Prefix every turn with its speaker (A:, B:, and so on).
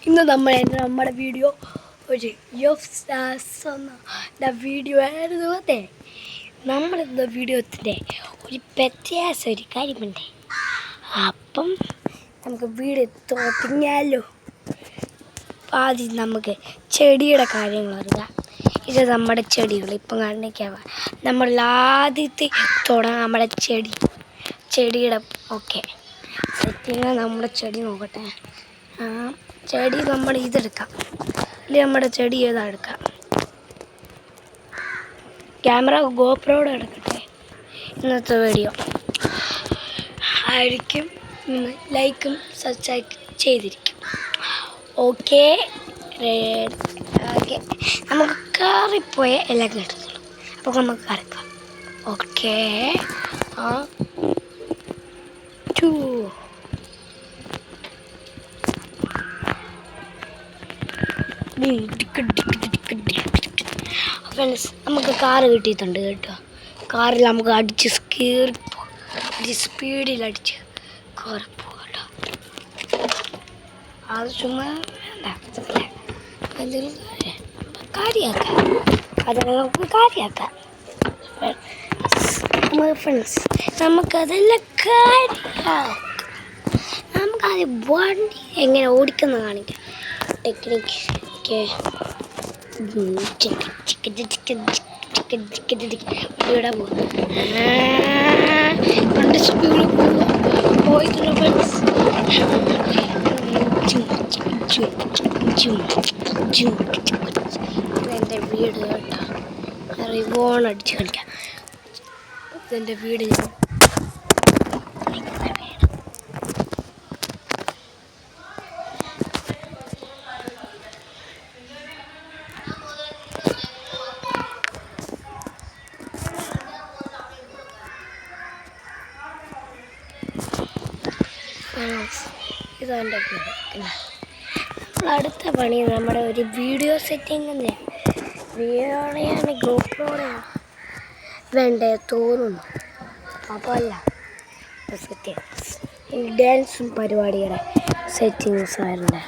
A: ഇന്ന് നമ്മുടെ വീഡിയോ ഒരു എന്ന വീഡിയോ ആയിരുന്നു. അതെ, നമ്മളിന്ന് വീഡിയോത്തിൻ്റെ ഒരു വ്യത്യാസ ഒരു കാര്യമുണ്ട്. അപ്പം നമുക്ക് വീഡിയോ തുടങ്ങിയാലോ. ആദ്യം നമുക്ക് ചെടിയുടെ കാര്യങ്ങൾ അറിയാം. ഇത് നമ്മുടെ ചെടികൾ ഇപ്പം കാണിക്കാവ. നമ്മൾ ആദ്യത്തെ തുടങ്ങാം നമ്മുടെ ചെടിയുടെ സെറ്റിങ്. നമ്മുടെ ചെടി നോക്കട്ടെ. ചെടി നമ്മൾ ഇതെടുക്കാം. ഇല്ല, നമ്മുടെ ചെടി ഏതാ എടുക്കാം. ക്യാമറ ഗോപ്രോയുടെ എടുക്കട്ടെ. ഇന്നത്തെ വീഡിയോ ആയിരിക്കും. ലൈക്കും സബ്സ്ക്രൈബ് ചെയ്തിരിക്കും. ഓക്കെ, നമുക്ക് കയറിപ്പോയ എല്ലാം കിട്ടുന്നുള്ളൂ. അപ്പോൾ നമുക്ക് കറക്കാം. ഓക്കെ, നമുക്ക് കാറ് കിട്ടിയിട്ടുണ്ട് കേട്ടോ. കാറിൽ നമുക്ക് അടിച്ച് സ്പീഡിൽ അടിച്ച് കയറി പോകട്ടോ. അത് ചുമ്മാ വേണ്ട, കാര്യമാക്കാം. അത് നമുക്ക് കാര്യമാക്കാം. ഫ്രണ്ട്സ്, നമുക്കതെല്ലാം കാര്യമാക്കാം. നമുക്കത് വണ്ടി എങ്ങനെ ഓടിക്കുന്ന കാണിക്കാം. ടെക്നിക്ക് ഇവിടെ രണ്ട് സ്പീഡിൽ പോയിട്ടുള്ള ഫ്രണ്ട്സ്. ഇതെൻ്റെ വീട് കേട്ടോ. റിവോൺ അടിച്ച് കളിക്കാം. ഇതെൻ്റെ വീട്. ഇതെൻ്റെ വീട്. അടുത്ത പണി നമ്മുടെ ഒരു വീഡിയോ സെറ്റിംഗ്. വീഡിയോയാണ് ഗോപ്രോയാണ് വേണ്ടേ തോന്നുന്നു. അപ്പോൾ അല്ല, സെറ്റിംഗ്സ് ഡാൻസും പരിപാടിയുടെ സെറ്റിങ്സ് ആയിരുന്നു.